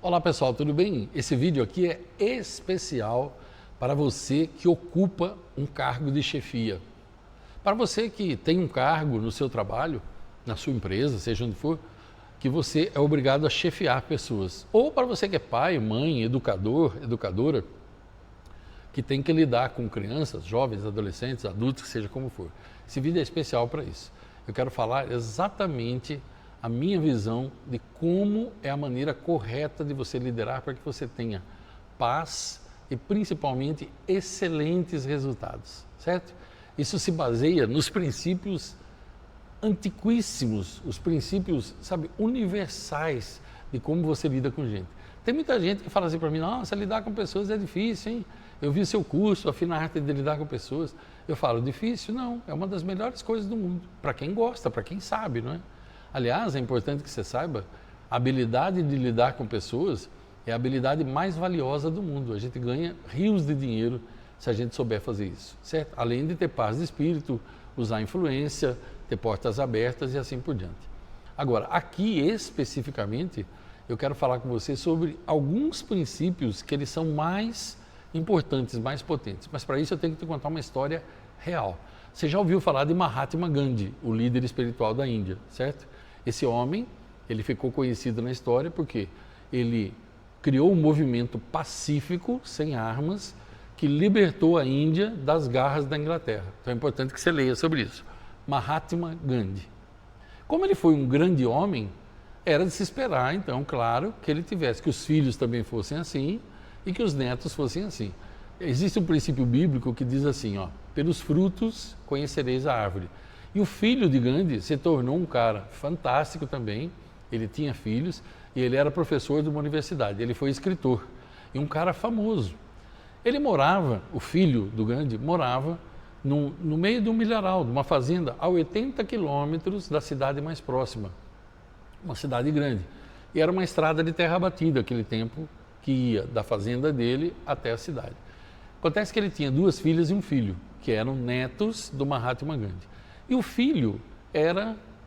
Olá pessoal, tudo bem? Esse vídeo aqui é especial para você que ocupa um cargo de chefia. Para você que tem um cargo no seu trabalho, na sua empresa, seja onde for, que você é obrigado a chefiar pessoas. Ou para você que é pai, mãe, educador, educadora, que tem que lidar com crianças, jovens, adolescentes, adultos, seja como for. Esse vídeo é especial para isso. Eu quero falar exatamente a minha visão de como é a maneira correta de você liderar para que você tenha paz e principalmente excelentes resultados, certo? Isso se baseia nos princípios antiquíssimos, os princípios, sabe, universais de como você lida com gente. Tem muita gente que fala assim para mim, nossa, lidar com pessoas é difícil, hein? Eu vi seu curso, a fina arte de lidar com pessoas. Eu falo, difícil? Não, é uma das melhores coisas do mundo, para quem gosta, para quem sabe, não é? Aliás, é importante que você saiba, a habilidade de lidar com pessoas é a habilidade mais valiosa do mundo. A gente ganha rios de dinheiro se a gente souber fazer isso, certo? Além de ter paz de espírito, usar influência, ter portas abertas e assim por diante. Agora, aqui especificamente, eu quero falar com você sobre alguns princípios que eles são mais importantes, mais potentes. Mas para isso eu tenho que te contar uma história real. Você já ouviu falar de Mahatma Gandhi, o líder espiritual da Índia, certo? Esse homem, ele ficou conhecido na história porque ele criou um movimento pacífico, sem armas, que libertou a Índia das garras da Inglaterra. Então é importante que você leia sobre isso. Mahatma Gandhi. Como ele foi um grande homem, era de se esperar, então, claro, que ele tivesse, que os filhos também fossem assim e que os netos fossem assim. Existe um princípio bíblico que diz assim, ó, pelos frutos conhecereis a árvore. E o filho de Gandhi se tornou um cara fantástico também, ele tinha filhos e ele era professor de uma universidade, ele foi escritor e um cara famoso. Ele morava, o filho do Gandhi morava no meio de um milharal, de uma fazenda a 80 quilômetros da cidade mais próxima, uma cidade grande. E era uma estrada de terra batida aquele tempo que ia da fazenda dele até a cidade. Acontece que ele tinha duas filhas e um filho, que eram netos do Mahatma Gandhi. E o filho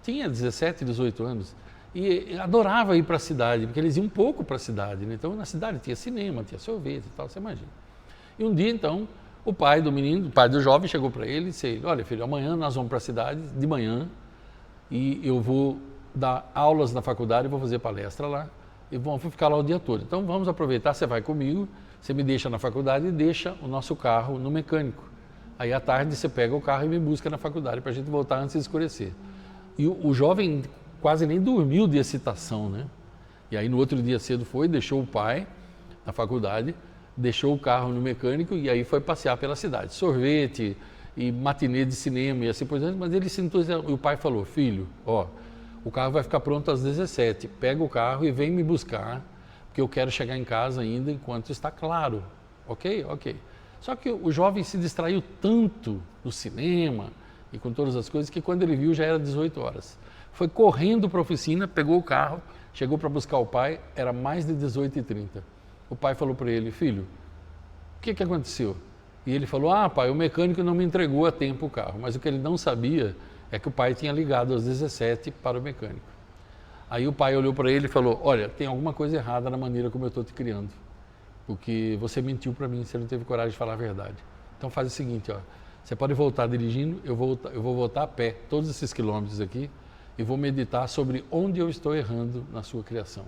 tinha 17, 18 anos e adorava ir para a cidade, porque eles iam pouco para a cidade, né? Então na cidade tinha cinema, tinha sorvete e tal, você imagina. E um dia então, o pai do menino, o pai do jovem chegou para ele e disse, olha filho, amanhã nós vamos para a cidade de manhã e eu vou dar aulas na faculdade, vou fazer palestra lá e vou ficar lá o dia todo. Então vamos aproveitar, você vai comigo, você me deixa na faculdade e deixa o nosso carro no mecânico. Aí à tarde você pega o carro e me busca na faculdade para a gente voltar antes de escurecer. E o jovem quase nem dormiu de excitação, né? E aí no outro dia cedo foi, deixou o pai na faculdade, deixou o carro no mecânico e aí foi passear pela cidade. Sorvete e matinê de cinema e assim por diante, mas ele se entusiasmou. E o pai falou, filho, ó, o carro vai ficar pronto às 17, pega o carro e vem me buscar, porque eu quero chegar em casa ainda enquanto está claro. Ok? Ok. Só que o jovem se distraiu tanto no cinema e com todas as coisas que quando ele viu já era 18 horas. Foi correndo para a oficina, pegou o carro, chegou para buscar o pai, era mais de 18h30. O pai falou para ele, filho, o que aconteceu? E ele falou, pai, o mecânico não me entregou a tempo o carro. Mas o que ele não sabia é que o pai tinha ligado às 17 para o mecânico. Aí o pai olhou para ele e falou, olha, tem alguma coisa errada na maneira como eu estou te criando. Porque você mentiu para mim, você não teve coragem de falar a verdade. Então faz o seguinte, ó, você pode voltar dirigindo, eu vou voltar a pé, todos esses quilômetros aqui, e vou meditar sobre onde eu estou errando na sua criação.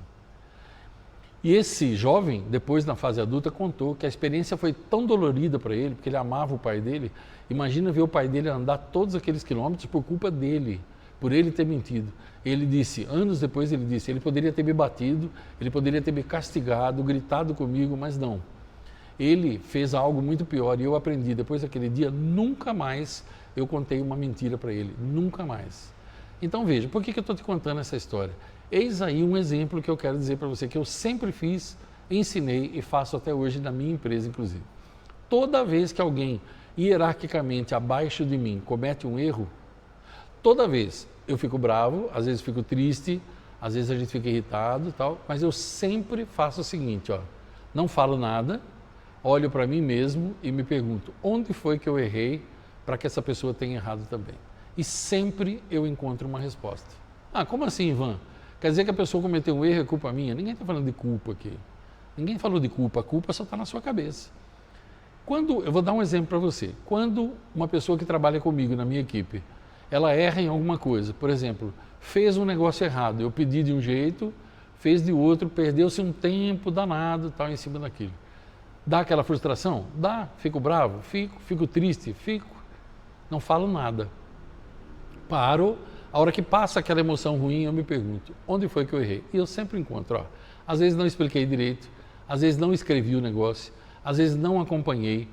E esse jovem, depois na fase adulta, contou que a experiência foi tão dolorida para ele, porque ele amava o pai dele. Imagina ver o pai dele andar todos aqueles quilômetros por culpa dele, por ele ter mentido. Ele disse, anos depois ele disse, ele poderia ter me batido, ele poderia ter me castigado, gritado comigo, mas não. Ele fez algo muito pior e eu aprendi, depois daquele dia, nunca mais eu contei uma mentira para ele, nunca mais. Então veja, por que eu estou te contando essa história? Eis aí um exemplo que eu quero dizer para você, que eu sempre fiz, ensinei e faço até hoje na minha empresa, inclusive. Toda vez que alguém hierarquicamente abaixo de mim comete um erro, toda vez eu fico bravo, às vezes fico triste, às vezes a gente fica irritado e tal, mas eu sempre faço o seguinte, ó, não falo nada, olho para mim mesmo e me pergunto, onde foi que eu errei para que essa pessoa tenha errado também? E sempre eu encontro uma resposta. Como assim, Ivan? Quer dizer que a pessoa cometeu um erro, é culpa minha? Ninguém está falando de culpa aqui. Ninguém falou de culpa, a culpa só está na sua cabeça. Eu vou dar um exemplo para você. Quando uma pessoa que trabalha comigo na minha equipe, ela erra em alguma coisa, por exemplo, fez um negócio errado, eu pedi de um jeito, fez de outro, perdeu-se um tempo danado, tal, em cima daquilo. Dá aquela frustração? Dá. Fico bravo? Fico triste? Fico. Não falo nada. Paro. A hora que passa aquela emoção ruim, eu me pergunto, onde foi que eu errei? E eu sempre encontro, às vezes não expliquei direito, às vezes não escrevi o negócio, às vezes não acompanhei,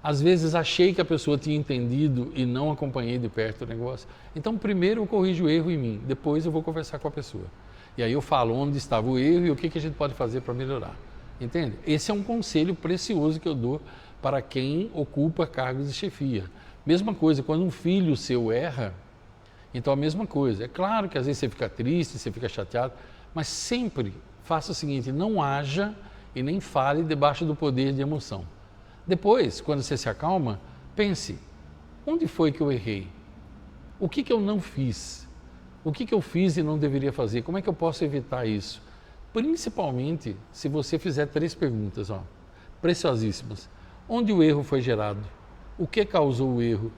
às vezes achei que a pessoa tinha entendido e não acompanhei de perto o negócio. Então, primeiro eu corrijo o erro em mim, depois eu vou conversar com a pessoa. E aí eu falo onde estava o erro e o que a gente pode fazer para melhorar. Entende? Esse é um conselho precioso que eu dou para quem ocupa cargos de chefia. Mesma coisa, quando um filho seu erra, então a mesma coisa. É claro que às vezes você fica triste, você fica chateado, mas sempre faça o seguinte, não haja e nem fale debaixo do poder de emoção. Depois, quando você se acalma, pense, onde foi que eu errei? O que eu não fiz? O que eu fiz e não deveria fazer? Como é que eu posso evitar isso? Principalmente se você fizer 3 perguntas, preciosíssimas. Onde o erro foi gerado? O que causou o erro?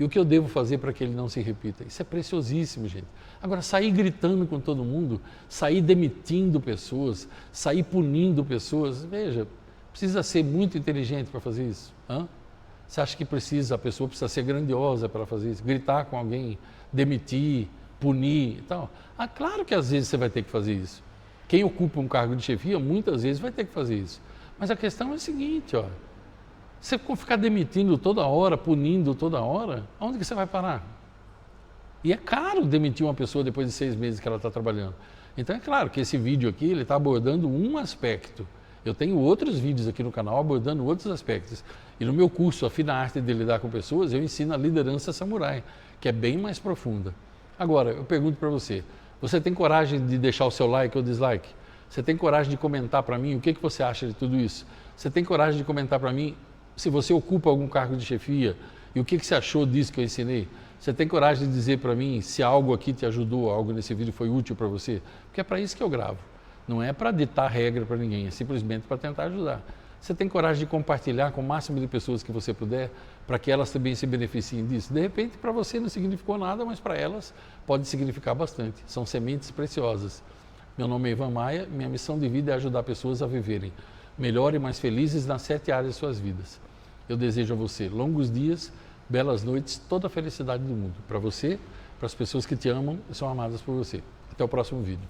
E o que eu devo fazer para que ele não se repita? Isso é preciosíssimo, gente. Agora, sair gritando com todo mundo, sair demitindo pessoas, sair punindo pessoas, veja, precisa ser muito inteligente para fazer isso. Você acha que a pessoa precisa ser grandiosa para fazer isso? Gritar com alguém, demitir, punir e tal? Claro que às vezes você vai ter que fazer isso. Quem ocupa um cargo de chefia, muitas vezes vai ter que fazer isso. Mas a questão é a seguinte, você ficar demitindo toda hora, punindo toda hora, onde que você vai parar? E é caro demitir uma pessoa depois de 6 meses que ela está trabalhando. Então é claro que esse vídeo aqui, ele está abordando um aspecto. Eu tenho outros vídeos aqui no canal abordando outros aspectos. E no meu curso, A Fina Arte de Lidar com Pessoas, eu ensino a liderança samurai, que é bem mais profunda. Agora, eu pergunto para você, você tem coragem de deixar o seu like ou dislike? Você tem coragem de comentar para mim o que você acha de tudo isso? Você tem coragem de comentar para mim se você ocupa algum cargo de chefia e o que você achou disso que eu ensinei? Você tem coragem de dizer para mim se algo aqui te ajudou, algo nesse vídeo foi útil para você? Porque é para isso que eu gravo. Não é para ditar regra para ninguém, é simplesmente para tentar ajudar. Você tem coragem de compartilhar com o máximo de pessoas que você puder, para que elas também se beneficiem disso? De repente, para você não significou nada, mas para elas pode significar bastante. São sementes preciosas. Meu nome é Ivan Maia, minha missão de vida é ajudar pessoas a viverem melhor e mais felizes nas 7 áreas de suas vidas. Eu desejo a você longos dias, belas noites, toda a felicidade do mundo. Para você, para as pessoas que te amam e são amadas por você. Até o próximo vídeo.